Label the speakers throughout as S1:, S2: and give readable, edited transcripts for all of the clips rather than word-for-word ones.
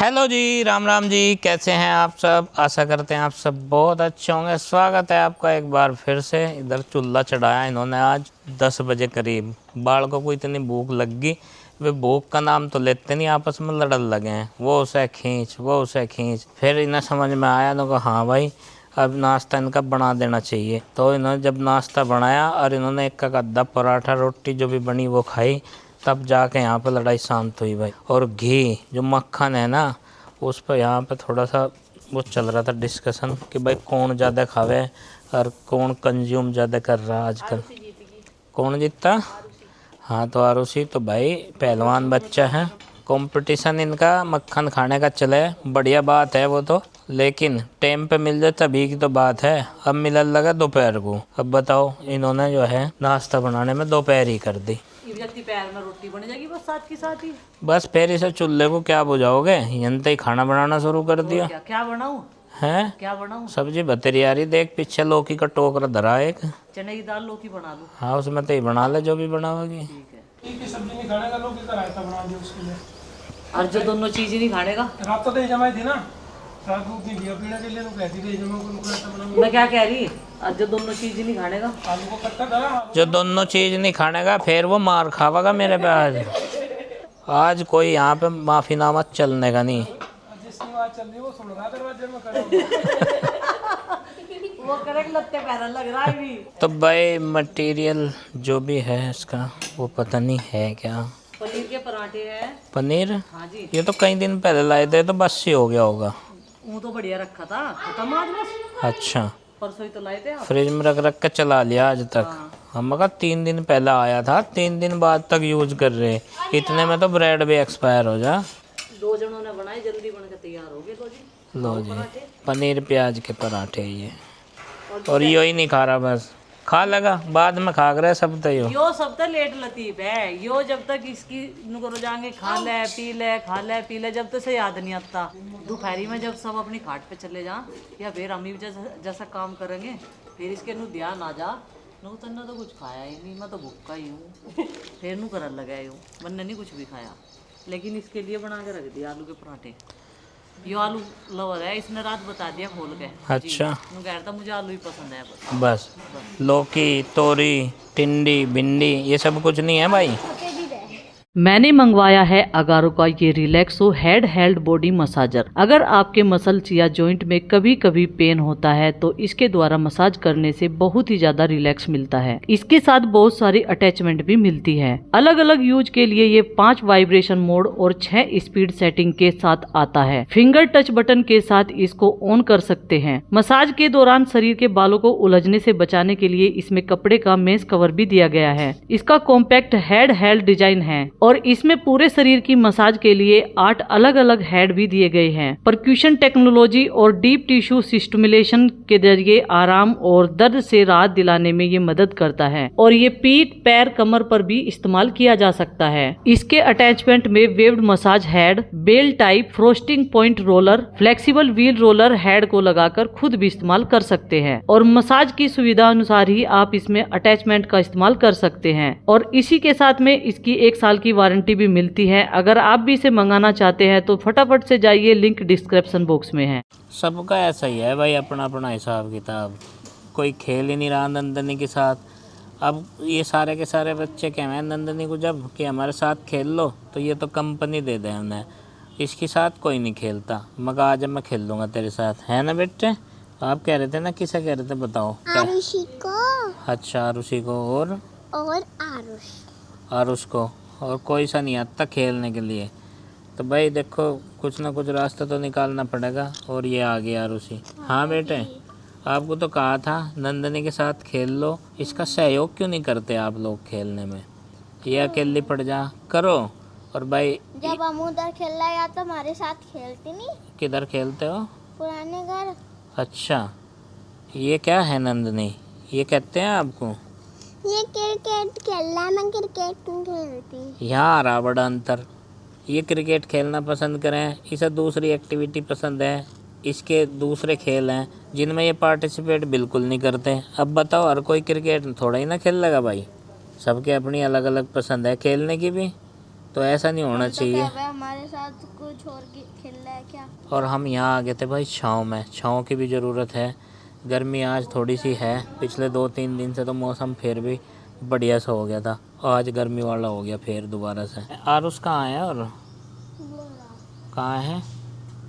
S1: Hello जी, राम राम जी। कैसे हैं आप सब? आशा करते हैं आप सब बहुत अच्छे होंगे। स्वागत है आपका एक बार फिर से। इधर चूल्हा चढ़ाया इन्होंने आज 10 बजे करीब। बालकों को इतनी भूख लग गई, वे भूख का नाम तो लेते नहीं, आपस में लड़न लगे हैं। वो उसे खींच, वो उसे खींच। फिर इन्हें समझ में आया तो कहा हाँ भाई, अब नाश्ता इनका बना देना चाहिए। तो इन्होंने जब नाश्ता बनाया और इन्होंने एक का गद्दा पराठा रोटी जो भी बनी वो खाई, तब जाके यहाँ पर लड़ाई शांत हुई भाई। और घी जो मक्खन है ना, उस पर यहाँ पे थोड़ा सा वो चल रहा था डिस्कशन कि भाई कौन ज़्यादा खावे और कौन कंज्यूम ज़्यादा कर रहा है आजकल। कौन जीतता? हाँ तो आरुषि तो भाई पहलवान बच्चा है। कंपटीशन इनका मक्खन खाने का चले, बढ़िया बात है वो तो, लेकिन टाइम पे मिल जाए तभी की तो बात है। अब मिलने लगा दोपहर को। अब बताओ, इन्होंने जो है नाश्ता बनाने में दोपहर ही कर दी।
S2: पैर में रोटी बन जाएगी बस साथ की साथ ही।
S1: बस फिर इसे चूल्हे को क्या बुझाओगे, यंते ही खाना बनाना शुरू कर दिया।
S2: क्या बनाऊं?
S1: हैं?
S2: क्या बनाऊं?
S1: सब्जी बतेरी आ रही, देख पीछे लौकी का टोकरा धरा एक।
S2: चने की दाल लौकी बना लूं?
S1: हाँ उसमें तो ही बना ले जो भी बनाओगी।
S2: ठीक है।
S3: की सब्जी नहीं खाने का, लौकी का रायता बना दिया उसके लिए।
S2: और जो दोनों चीज ही नहीं खाने का?
S3: रात तो दही जमाई थी ना, रात को उतनी घी पीने के लिए तो कहती दही जमा को रायता बना।
S2: मैं क्या कह रही? और जो दोनों चीज ही नहीं खाने का?
S3: आलू को कट्टा था,
S1: जो दोनों चीज नहीं खाने का फिर वो मार खावागा मेरे पे आज। आज कोई यहाँ पे माफीनामा चलने का नहीं।
S3: जिसकी बात चल रही है वो सुन रहा है दरवाजे में खड़ा।
S2: वो करेक्ट लगते पैरा लग रहा है भी।
S1: तो भाई मटेरियल जो भी है इसका वो पता नहीं है क्या।
S2: पनीर के पराठे हैं।
S1: पनीर?
S2: हाँ जी।
S1: ये तो कई दिन पहले लाए थे, तो बस ही हो गया होगा।
S2: वो तो बढ़िया रखा था, खत्म आज बस।
S1: अच्छा,
S2: परसों ही तो लाए थे आप।
S1: फ्रिज में रख रख के चला लिया आज तक।
S2: हाँ।
S1: हम कहा 3 दिन पहले आया था, 3 दिन बाद तक यूज कर रहे। इतने में तो ब्रेड भी एक्सपायर हो जा।
S2: 2 जनों ने बनाए, जल्दी बन के तैयार हो गए। लो जी,
S1: लो जी,
S2: पराठे।
S1: पनीर प्याज के पराठे ये। और यो ही नहीं खा रहा, बस खा लगा बाद में खा रहे सब तो
S2: यो सब तो लेट लतीफ है। यो जब तक इसकी नुकरो जाएंगे खा ले पी ले, खा ले पी ले, जब तक से याद नहीं आता। दोपहरी में जब सब अपनी खाट पे चले जा या फिर हम भी जैसा काम करेंगे, फिर इसके नु ध्यान आ जा। नु तन्ने तो कुछ खाया ही नहीं, मैं तो भूखा ही हूँ। फिर नु करन लगा यूँ, मैंने नहीं कुछ भी खाया। लेकिन इसके लिए बना के रख दिया आलू के पराठे। यो आलू लवर है, इसने रात बता दिया खोल के।
S1: अच्छा,
S2: नु कह रहा था मुझे आलू ही पसंद है बस।
S1: बस लौकी तोरी टिंडी भिंडी ये सब कुछ नहीं है भाई।
S2: मैंने मंगवाया है अगारो का ये Relaxo head held body massager. अगर आपके मसल्स या जॉइंट में कभी कभी पेन होता है तो इसके द्वारा मसाज करने से बहुत ही ज्यादा रिलैक्स मिलता है। इसके साथ बहुत सारी अटैचमेंट भी मिलती है। अलग अलग यूज के लिए ये 5 वाइब्रेशन मोड और 6 स्पीड सेटिंग के साथ आता है। फिंगर टच बटन के साथ इसको ऑन कर सकते हैं। मसाज के दौरान शरीर के बालों को उलझने से बचाने के लिए इसमें कपड़े का मेश कवर भी दिया गया है। इसका कॉम्पैक्ट हेड हेल्ड डिजाइन है और इसमें पूरे शरीर की मसाज के लिए 8 अलग अलग हेड भी दिए गए हैं। परक्यूशन टेक्नोलॉजी और डीप टिश्यू स्टिमुलेशन के जरिए आराम और दर्द से राहत दिलाने में ये मदद करता है और ये पीठ पैर कमर पर भी इस्तेमाल किया जा सकता है। इसके अटैचमेंट में waved massage head, bell type, frosting point roller, flexible wheel roller head को लगाकर खुद भी इस्तेमाल कर सकते हैं और मसाज की सुविधा अनुसार ही आप इसमें अटैचमेंट का इस्तेमाल कर सकते हैं। और इसी के साथ में इसकी 1 साल की वारंटी भी मिलती है। अगर आप भी इसे मंगाना चाहते हैं तो फटाफट से जाइए, लिंक डिस्क्रिप्शन बॉक्स में है।
S1: सबका ऐसा ही है भाई, अपना अपना हिसाब किताब। कोई खेल ही नहीं रहा नंदनी के साथ। अब ये सारे के सारे बच्चे कह रहे हैं नंदनी को जब कि हमारे साथ खेल लो, तो ये तो कंपनी दे दें उन्हें। इसके साथ कोई नहीं खेलता, मगर आज मैं खेल लूँगा तेरे साथ, है ना बेटे? आप कह रहे थे ना, किसे कह रहे थे बताओ?
S4: आरुषि को।
S1: अच्छा, आरुषि को और
S4: आरुष।
S1: आरुष को। और कोई सा नहीं आता खेलने के लिए। तो भाई देखो, कुछ ना कुछ रास्ता तो निकालना पड़ेगा। और ये आ गया आरुषि। हाँ बेटे, आपको तो कहा था नंदनी के साथ खेल लो। इसका सहयोग क्यों नहीं करते आप लोग खेलने में? ये अकेली पड़ जा करो। और भाई
S4: जब हम उधर खेल रहे या तो हमारे साथ खेलती नहीं।
S1: किधर खेलते हो?
S4: पुराने घर।
S1: अच्छा, ये क्या है नंदनी, ये कहते हैं आपको?
S4: ये क्रिकेट खेल रहा है, मैं क्रिकेट नहीं खेलती।
S1: यहाँ आ रहा बड़ा अंतर। ये क्रिकेट खेलना पसंद करें, इसे दूसरी एक्टिविटी पसंद है, इसके दूसरे खेल हैं जिनमें ये पार्टिसिपेट बिल्कुल नहीं करते। अब बताओ, हर कोई क्रिकेट थोड़ा ही ना खेल लेगा भाई। सबके अपनी अलग अलग पसंद है खेलने की भी। तो ऐसा नहीं होना चाहिए।
S4: हमारे साथ कुछ और खेल रहा है क्या?
S1: और हम यहाँ आ गए थे भाई छाँव में, छाँव की भी ज़रूरत है। गर्मी आज थोड़ी सी है, पिछले 2-3 दिन से तो मौसम फिर भी बढ़िया सा हो गया था, आज गर्मी वाला हो गया फिर दोबारा से। आरुष कहाँ है और कहाँ है?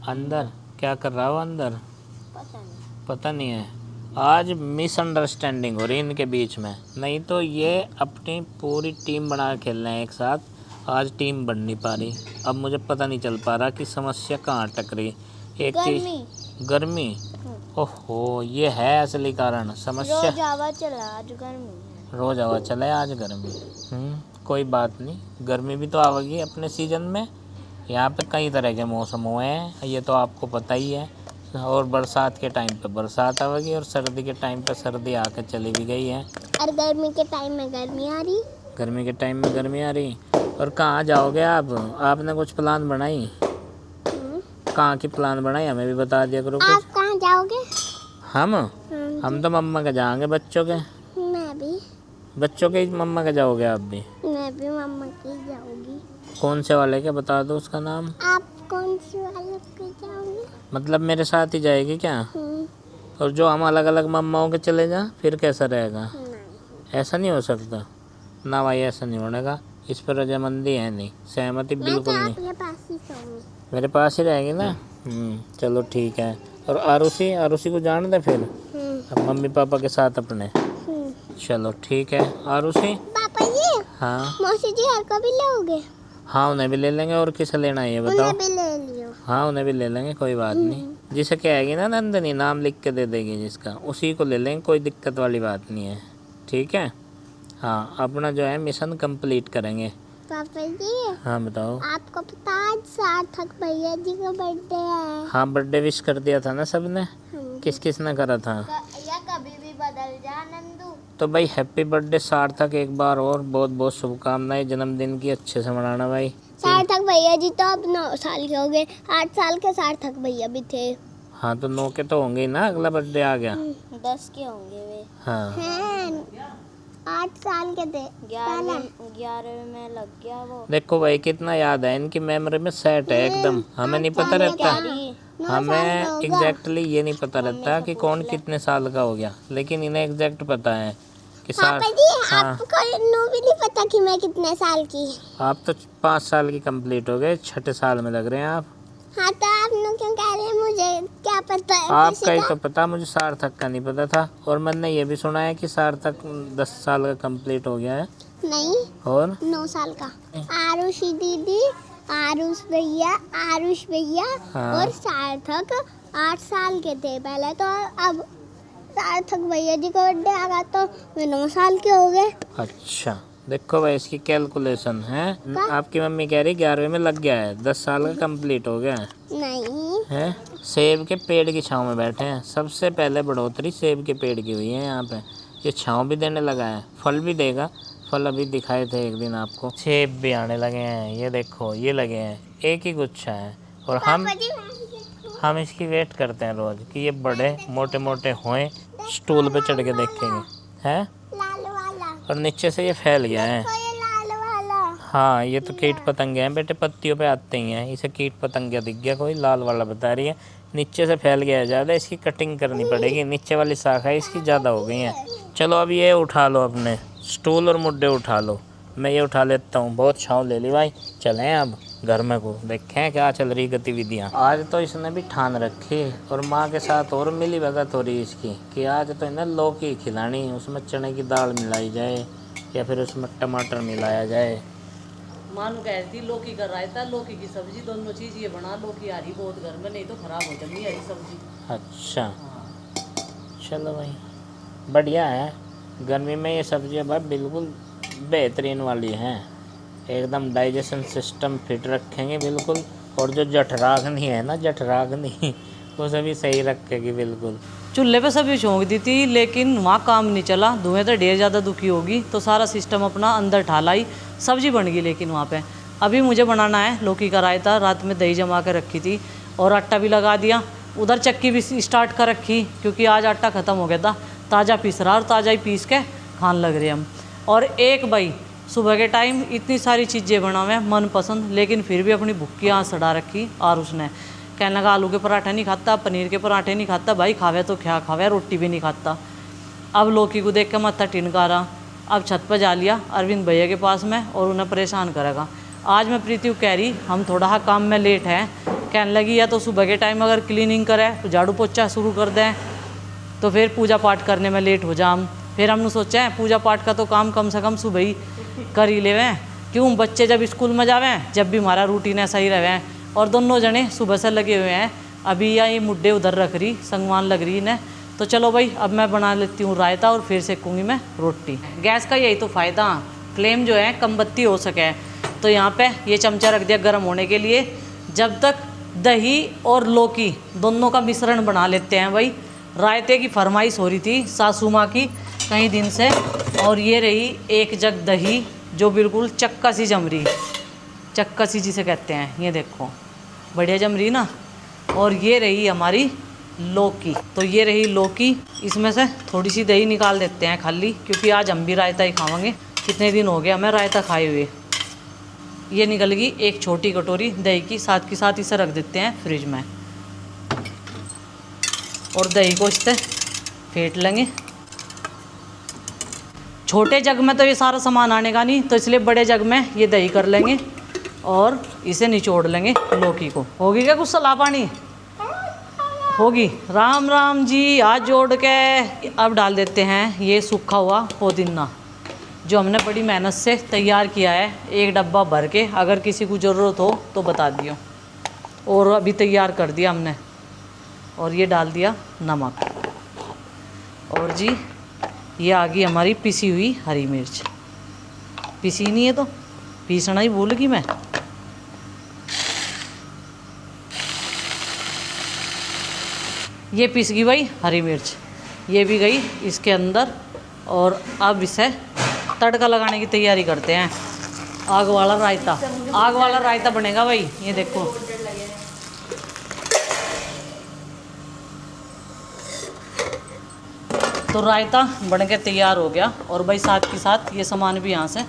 S1: अंदर क्या कर रहा हो अंदर? पता नहीं है। आज मिसअंडरस्टैंडिंग हो रही है इनके बीच में, नहीं तो ये अपनी पूरी टीम बना के खेल रहे हैं एक साथ। आज टीम बन नहीं पा रही। अब मुझे पता नहीं चल पा रहा कि समस्या कहाँ अटक रही। एक चीज़ गर्मी, ओहो ये है असली कारण समस्या।
S4: रोज हवा चला, आज गर्मी है।
S1: रोज हवा चले आज गर्मी। कोई बात नहीं, गर्मी भी तो आवेगी अपने सीजन में। यहाँ पे कई तरह के मौसम हुए हैं, ये तो आपको पता ही है। और बरसात के टाइम पे बरसात आवेगी और सर्दी के टाइम पे सर्दी आकर चली भी गई है।
S4: और गर्मी के टाइम में गर्मी आ रही।
S1: गर्मी के टाइम में गर्मी आ रही। और कहाँ जाओगे आप? आपने कुछ प्लान बनाई? कहाँ की प्लान बनाई हमें भी बता दिया करो कुछ।
S4: आप कहाँ जाओगे?
S1: हम तो मम्मा के जाएंगे, बच्चों के।
S4: मैं भी।
S1: बच्चों के मम्मा के जाओगे आप भी?
S4: मैं भी मम्मा की जाऊंगी।
S1: कौन से वाले के बता दो उसका नाम।
S4: आप कौन से वाले के जाओगे?
S1: मतलब मेरे साथ ही जाएगी क्या? और जो हम अलग अलग मम्माओं के चले जा फिर कैसा रहेगा? ऐसा नहीं हो सकता ना भाई, ऐसा नहीं होनेगा। इस पर रजामंदी है नहीं, सहमति बिल्कुल नहीं।
S4: आपके पास ही सोऊंगी।
S1: मेरे पास ही रहेगी ना? चलो ठीक है। और आरुषि को जान दे फिर अब मम्मी पापा के साथ अपने। चलो ठीक है। आरुषि
S4: पापा जी,
S1: हाँ
S4: मौसी जी हर को भी लोगे?
S1: हाँ उन्हें भी ले लेंगे। और किसे लेना है ये बताओ?
S4: उन्हें भी ले लियो।
S1: हाँ उन्हें भी ले लेंगे, कोई बात नहीं। जिसे कहेगी ना नंदनी, नाम लिख के दे देगी जिसका, उसी को ले लेंगे, कोई दिक्कत वाली बात नहीं है। ठीक है। हाँ अपना जो है मिशन कंप्लीट करेंगे।
S4: पापा जी,
S1: हाँ बताओ।
S4: आपको पता है आज सार्थक भैया जी का बर्थडे है?
S1: हाँ बर्थडे विश कर दिया था ना सबने। किस किस ने करा था?
S4: या कभी भी बदल जा नंदू।
S1: तो भाई हैप्पी बर्थडे सार्थक, एक बार और बहुत बहुत शुभकामनाएं जन्मदिन की, अच्छे से मनाना भाई।
S4: सार्थक भैया जी तो अब 9 साल के हो गए, 8 साल के सार्थक भैया भी थे।
S1: हाँ तो 9 के तो होंगे ही ना, अगला बर्थडे आ गया।
S4: 10 के होंगे वे।
S1: हाँ
S4: हैं 8 साल के थे। 11 में लग गया वो।
S1: देखो भाई कितना याद है, इनकी मेमोरी में सेट है एकदम। हमें नहीं पता रहता, हमें एग्जैक्टली ये नहीं पता रहता कि कौन कितने साल का हो गया, लेकिन इन्हें एग्जैक्ट पता है कि
S4: पापा जी, आपको नो भी नहीं पता कि मैं कितने साल की।
S1: आप तो 5 साल की कंप्लीट हो गए, 6ठे साल में लग रहे हैं आप।
S4: हाँ तो आप लोग क्यों कह रहे हैं? मुझे क्या पता है?
S1: आपका ही तो पता, मुझे सार्थक का नहीं पता था। और मैंने ये भी सुना है कि सार्थक 10 साल का कंप्लीट हो गया है।
S4: नहीं,
S1: और
S4: 9 साल का। आरुषि दीदी, आरुष भैया
S1: हाँ।
S4: और सार्थक 8 साल के थे पहले तो, अब सार्थक भैया जी का बर्थडे आ गया तो वे 9 साल के हो गए।
S1: अच्छा देखो भाई इसकी कैलकुलेशन है। आपकी मम्मी कह रही 11वें में लग गया है, 10 साल का कंप्लीट हो गया है।
S4: नहीं
S1: है सेब के पेड़ की छांव में बैठे हैं, सबसे पहले बढ़ोतरी सेब के पेड़ की हुई है यहाँ पे। ये छांव भी देने लगा है, फल भी देगा। फल अभी दिखाए थे एक दिन आपको, सेब भी आने लगे हैं। ये देखो ये लगे हैं, एक ही गुच्छा है। और हम इसकी वेट करते हैं रोज कि ये बड़े मोटे मोटे होएं, स्टूल पे चढ़ के देखेंगे। हैं
S4: लाल वाला,
S1: और नीचे से ये फैल गया है।
S4: तो ये लाल वाला।
S1: हाँ ये तो कीट पतंगे हैं बेटे, पत्तियों पे आते ही हैं। इसे कीट पतंगे दिख गया, कोई लाल वाला बता रही है। नीचे से फैल गया है ज़्यादा, इसकी कटिंग करनी पड़ेगी। नीचे वाली शाखा इसकी ज़्यादा हो गई है। चलो अब ये उठा लो, अपने स्टूल और मुड्डे उठा लो। मैं ये उठा लेता हूँ, बहुत छाँव ले ली भाई। चलें अब घर में को देखें क्या चल रही गतिविधियाँ। आज तो इसने भी ठान रखी, और माँ के साथ और मिली भगत हो रही इसकी कि आज तो इन्हें लौकी खिलानी, उसमें चने की दाल मिलाई जाए या फिर उसमें टमाटर मिलाया जाए।
S2: मानू कह रही थी लौकी का रायता, लौकी की सब्जी, दोनों चीज़ ये बना। लौकी आ रही बहुत घर में, नहीं तो ख़राब हो जाती है सब्जी।
S1: अच्छा चलो भाई बढ़िया है। गर्मी में ये सब्जियाँ भाई बिल्कुल बेहतरीन वाली हैं, एकदम डाइजेशन सिस्टम फिट रखेंगे बिल्कुल। और जो जठराग्नि है ना, जठराग्नि वो सभी सही रखेगी बिल्कुल।
S2: चूल्हे पे सब्जी छोंक दी थी, लेकिन वहाँ काम नहीं चला। धुएं तो ढेर ज़्यादा दुखी होगी, तो सारा सिस्टम अपना अंदर ठालाई, सब्जी बन गई। लेकिन वहाँ पे अभी मुझे बनाना है लौकी का रायता। रात में दही जमा कर रखी थी और आटा भी लगा दिया। उधर चक्की भी स्टार्ट कर रखी, क्योंकि आज आटा ख़त्म हो गया था। ताज़ा पीस रहा और ताज़ा ही पीस के खान लग रहे हम। और एक भाई सुबह के टाइम इतनी सारी चीज़ें बनावे मनपसंद, लेकिन फिर भी अपनी भूख की आँच सड़ा रखी। और उसने कहने लगा आलू के पराठे नहीं खाता, पनीर के पराठे नहीं खाता, भाई खावे तो क्या खावे, रोटी भी नहीं खाता। अब लौकी को देख के मत्था टिनका रहा। अब छत पर जा लिया अरविंद भैया के पास में और उन्हें परेशान करेगा। आज मैं प्रीति को कह रही हम थोड़ा सा काम में लेट हैं, कहने लगी या तो सुबह के टाइम अगर क्लीनिंग करें तो झाड़ू पोछा शुरू कर दें तो फिर पूजा पाठ करने में लेट हो जाम। फिर हमने सोचा है पूजा पाठ का तो काम कम से कम सुबह ही कर ही लेवें, क्यों बच्चे जब स्कूल में जावें जब भी हमारा रूटीन ऐसा ही रहे। और दोनों जने सुबह से लगे हुए हैं। अभी या ये मुड्डे उधर रख रही, संगवान लग रही इन्हें। तो चलो भाई अब मैं बना लेती हूँ रायता और फिर सेकूँगी मैं रोटी। गैस का यही तो फ़ायदा, फ्लेम जो है कम बत्ती हो सके। तो यहाँ पे ये चमचा रख दिया गर्म होने के लिए। जब तक दही और लौकी दोनों का मिश्रण बना लेते हैं भाई। रायते की फरमाइश हो रही थी सासू माँ की कई दिन से, और ये रही एक जग दही जो बिल्कुल चक्का सी जम रही, चक्का सी जिसे कहते हैं, ये देखो बढ़िया जम रही ना। और ये रही हमारी लौकी, तो ये रही लौकी। इसमें से थोड़ी सी दही निकाल देते हैं खाली, क्योंकि आज हम भी रायता ही खाएंगे। कितने दिन हो गया हमें रायता खाए हुए। ये निकल गई एक छोटी कटोरी दही की, साथ के साथ इसे रख देते हैं फ्रिज में। और दही को इससे फेंट लेंगे। छोटे जग में तो ये सारा सामान आने का नहीं, तो इसलिए बड़े जग में ये दही कर लेंगे और इसे निचोड़ लेंगे लौकी को। होगी क्या कुछ सलाह पानी? होगी। राम राम जी, हाथ जोड़ के अब डाल देते हैं ये सूखा हुआ पुदीना जो हमने बड़ी मेहनत से तैयार किया है, एक डब्बा भर के। अगर किसी को ज़रूरत हो तो बता दियो। और अभी तैयार कर दिया हमने। और ये डाल दिया नमक। और जी ये आ गई हमारी पिसी हुई हरी मिर्च। पिसी नहीं है तो पीसना ही भूल गई मैं। ये पिस गई भाई हरी मिर्च, ये भी गई इसके अंदर। और अब इसे तड़का लगाने की तैयारी करते हैं। आग वाला रायता, आग वाला रायता बनेगा भाई। ये देखो तो रायता बन के तैयार हो गया। और भाई साथ के साथ ये सामान भी यहाँ से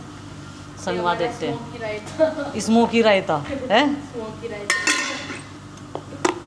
S2: संगवा देते हैं। स्मोकी रायता है।